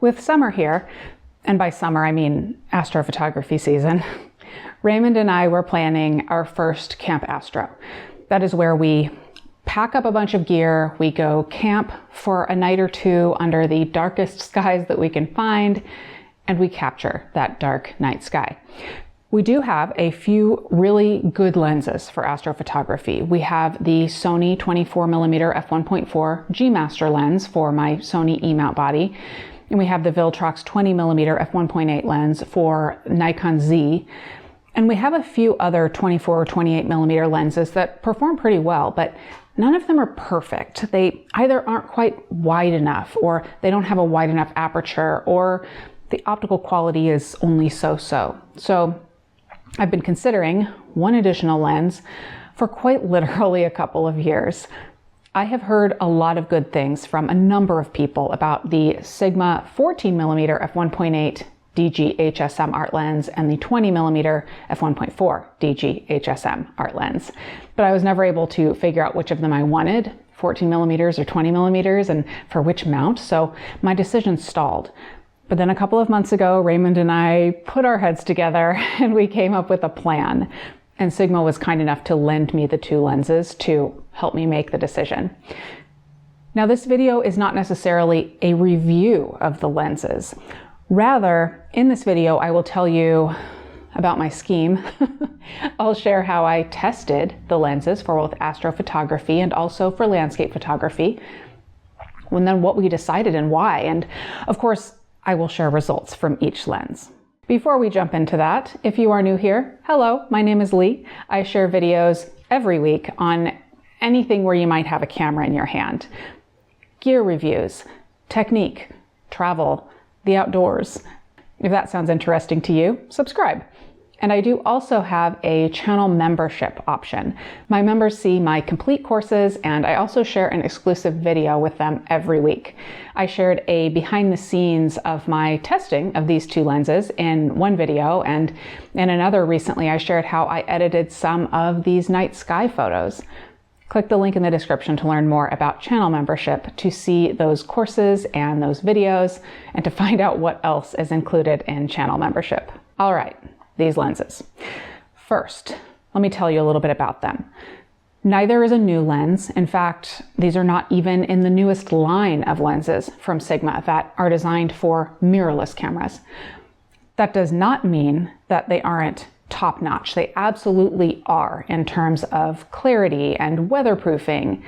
With summer here, and by summer I mean astrophotography season, Raymond and I were planning our first Camp Astro. That is where we pack up a bunch of gear, we go camp for a night or two under the darkest skies that we can find, and we capture that dark night sky. We do have a few really good lenses for astrophotography. We have the Sony 24mm f1.4 G Master lens for my Sony E-mount body, and we have the Viltrox 20mm f1.8 lens for Nikon Z. And we have a few other 24 or 28mm lenses that perform pretty well, but none of them are perfect. They either aren't quite wide enough, or they don't have a wide enough aperture, or the optical quality is only so-so. So I've been considering one additional lens for quite literally a couple of years. I have heard a lot of good things from a number of people about the Sigma 14mm f1.8 DG HSM art lens and the 20mm f1.4 DG HSM art lens. But I was never able to figure out which of them I wanted, 14mm or 20mm, and for which mount, so my decision stalled. But then a couple of months ago, Raymond and I put our heads together and we came up with a plan. And Sigma was kind enough to lend me the two lenses to help me make the decision. Now, this video is not necessarily a review of the lenses. Rather, in this video, I will tell you about my scheme. I'll share how I tested the lenses for both astrophotography and also for landscape photography, and then what we decided and why. And of course, I will share results from each lens. Before we jump into that, if you are new here, hello, my name is Leigh. I share videos every week on anything where you might have a camera in your hand. Gear reviews, technique, travel, the outdoors. If that sounds interesting to you, subscribe. And I do also have a channel membership option. My members see my complete courses, and I also share an exclusive video with them every week. I shared a behind the scenes of my testing of these two lenses in one video, and in another recently I shared how I edited some of these night sky photos. Click the link in the description to learn more about channel membership, to see those courses and those videos, and to find out what else is included in channel membership. All right. These lenses. First, let me tell you a little bit about them. Neither is a new lens. In fact, these are not even in the newest line of lenses from Sigma that are designed for mirrorless cameras. That does not mean that they aren't top-notch. They absolutely are in terms of clarity and weatherproofing.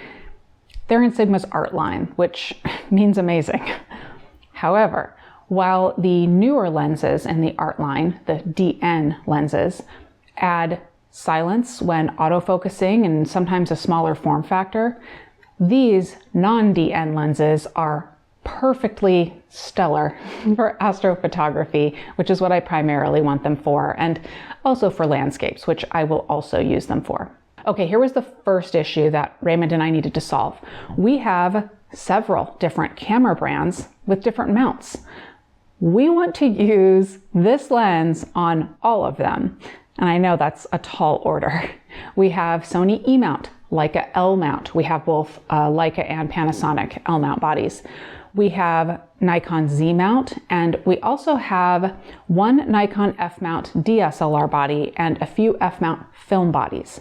They're in Sigma's art line, which means amazing. However, while the newer lenses in the art line, the DN lenses, add silence when autofocusing and sometimes a smaller form factor, these non-DN lenses are perfectly stellar for astrophotography, which is what I primarily want them for, and also for landscapes, which I will also use them for. Okay, here was the first issue that Raymond and I needed to solve. We have several different camera brands with different mounts. We want to use this lens on all of them. And I know that's a tall order. We have Sony E-mount, Leica L-mount. We have both Leica and Panasonic L-mount bodies. We have Nikon Z-mount, and we also have one Nikon F-mount DSLR body and a few F-mount film bodies.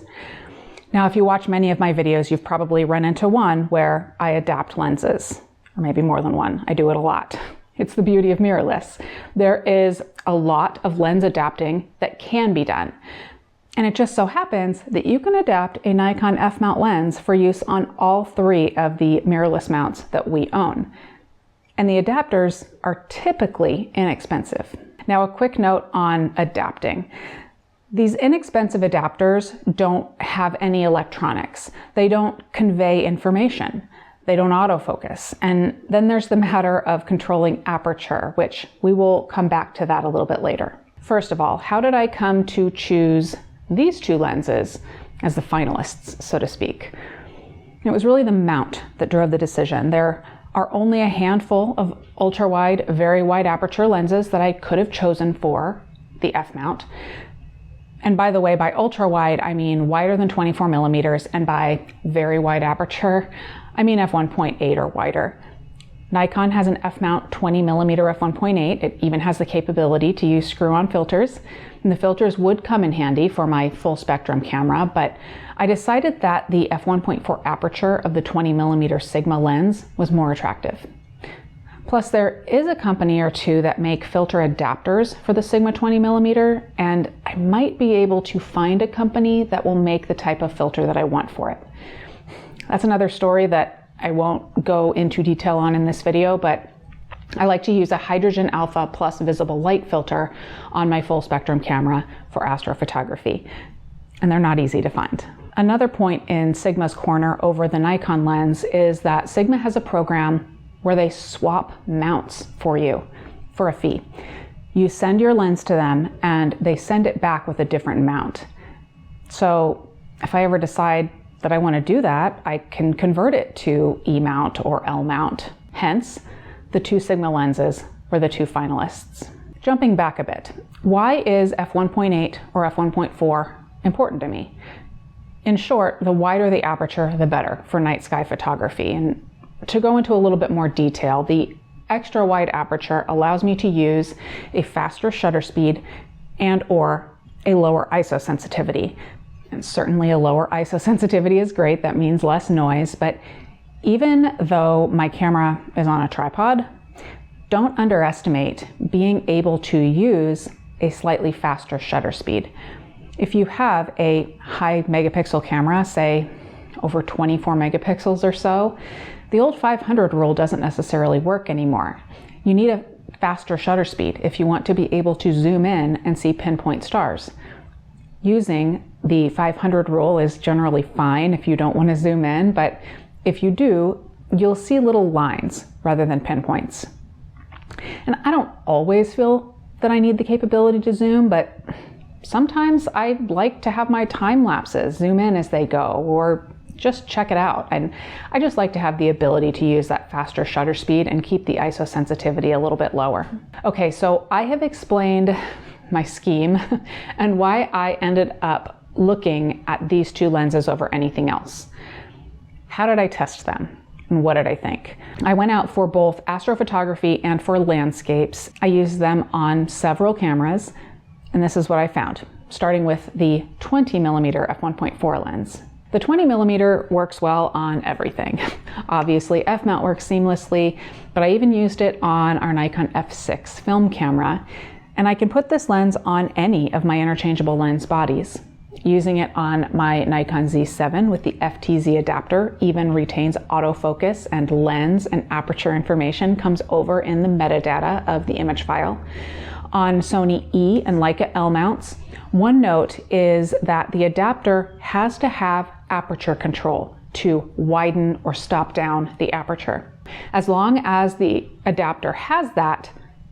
Now, if you watch many of my videos, you've probably run into one where I adapt lenses, or maybe more than one. I do it a lot. It's the beauty of mirrorless. There is a lot of lens adapting that can be done. And it just so happens that you can adapt a Nikon F-mount lens for use on all three of the mirrorless mounts that we own. And the adapters are typically inexpensive. Now, a quick note on adapting. These inexpensive adapters don't have any electronics. They don't convey information. They don't autofocus. And then there's the matter of controlling aperture, which we will come back to that a little bit later. First of all, how did I come to choose these two lenses as the finalists, so to speak? It was really the mount that drove the decision. There are only a handful of ultra-wide, very wide aperture lenses that I could have chosen for the F-mount. And by the way, by ultra-wide, I mean wider than 24 millimeters, and by very wide aperture, I mean f1.8 or wider. Nikon has an f-mount 20mm f1.8. It even has the capability to use screw-on filters. And the filters would come in handy for my full spectrum camera, but I decided that the f1.4 aperture of the 20mm Sigma lens was more attractive. Plus, there is a company or two that make filter adapters for the Sigma 20mm, and I might be able to find a company that will make the type of filter that I want for it. That's another story that I won't go into detail on in this video, but I like to use a hydrogen alpha plus visible light filter on my full spectrum camera for astrophotography, and they're not easy to find. Another point in Sigma's corner over the Nikon lens is that Sigma has a program where they swap mounts for you for a fee. You send your lens to them and they send it back with a different mount. So if I ever decide that I want to do that, I can convert it to E mount or L mount. Hence, the two Sigma lenses were the two finalists. Jumping back a bit, why is f1.8 or f1.4 important to me? In short, the wider the aperture, the better for night sky photography. And to go into a little bit more detail, the extra wide aperture allows me to use a faster shutter speed and or a lower ISO sensitivity. And certainly a lower ISO sensitivity is great, that means less noise, but even though my camera is on a tripod, don't underestimate being able to use a slightly faster shutter speed. If you have a high megapixel camera, say over 24 megapixels or so, the old 500 rule doesn't necessarily work anymore. You need a faster shutter speed if you want to be able to zoom in and see pinpoint stars. Using the 500 rule is generally fine if you don't want to zoom in, but if you do, you'll see little lines rather than pinpoints. And I don't always feel that I need the capability to zoom, but sometimes I like to have my time lapses zoom in as they go, or just check it out. And I just like to have the ability to use that faster shutter speed and keep the ISO sensitivity a little bit lower. Okay, so I have explained my scheme and why I ended up looking at these two lenses over anything else. How did I test them? And what did I think? I went out for both astrophotography and for landscapes. I used them on several cameras, and this is what I found, starting with the 20mm f1.4 lens. The 20mm works well on everything. Obviously, f-mount works seamlessly, but I even used it on our Nikon F6 film camera, and I can put this lens on any of my interchangeable lens bodies. Using it on my Nikon Z7 with the FTZ adapter even retains autofocus, and lens and aperture information comes over in the metadata of the image file. On Sony E and Leica L mounts, one note is that the adapter has to have aperture control to widen or stop down the aperture. As long as the adapter has that,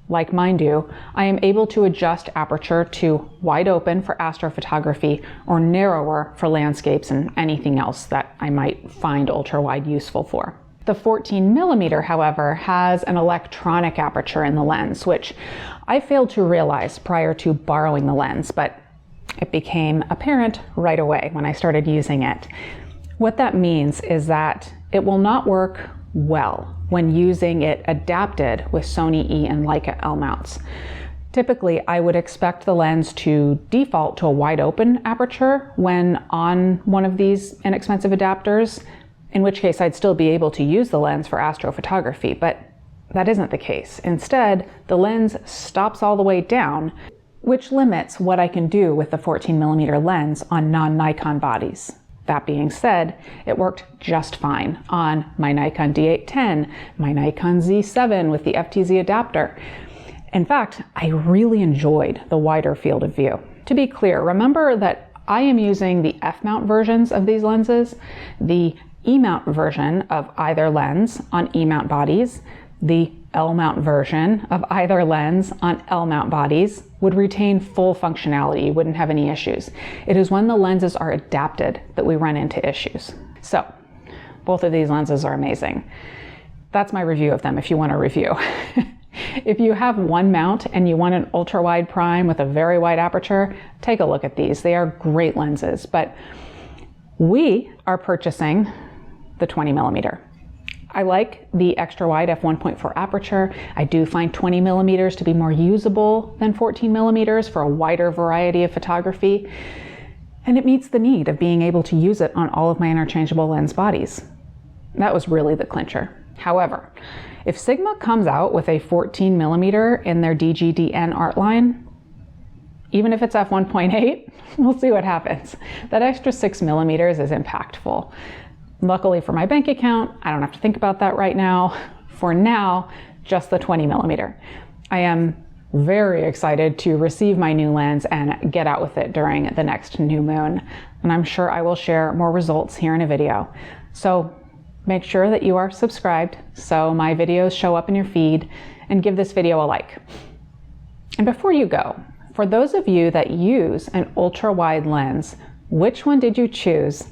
like mine do, I am able to adjust aperture to wide open for astrophotography or narrower for landscapes and anything else that I might find ultra wide useful for. The 14mm, however, has an electronic aperture in the lens, which I failed to realize prior to borrowing the lens, but it became apparent right away when I started using it. What that means is that it will not work well when using it adapted with Sony E and Leica L mounts. Typically, I would expect the lens to default to a wide open aperture when on one of these inexpensive adapters, in which case I'd still be able to use the lens for astrophotography, but that isn't the case. Instead, the lens stops all the way down, which limits what I can do with the 14mm lens on non-Nikon bodies. That being said, it worked just fine on my Nikon D810, my Nikon Z7 with the FTZ adapter. In fact, I really enjoyed the wider field of view. To be clear, remember that I am using the F-mount versions of these lenses, the E-mount version of either lens on E-mount bodies, the L-mount version of either lens on L-mount bodies would retain full functionality. You wouldn't have any issues. It is when the lenses are adapted that we run into issues. So, both of these lenses are amazing. That's my review of them if you want a review. If you have one mount and you want an ultra-wide prime with a very wide aperture, take a look at these. They are great lenses, but we are purchasing the 20mm. I like the extra wide f1.4 aperture. I do find 20 millimeters to be more usable than 14 millimeters for a wider variety of photography. And it meets the need of being able to use it on all of my interchangeable lens bodies. That was really the clincher. However, if Sigma comes out with a 14 millimeter in their DGDN art line, even if it's f1.8, we'll see what happens. That extra 6 millimeters is impactful. Luckily for my bank account, I don't have to think about that right now. For now, just the 20 millimeter. I am very excited to receive my new lens and get out with it during the next new moon. And I'm sure I will share more results here in a video. So make sure that you are subscribed so my videos show up in your feed, and give this video a like. And before you go, for those of you that use an ultra wide lens, which one did you choose?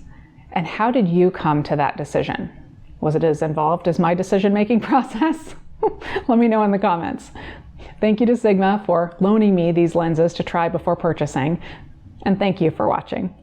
And how did you come to that decision? Was it as involved as my decision-making process? Let me know in the comments. Thank you to Sigma for loaning me these lenses to try before purchasing, and thank you for watching.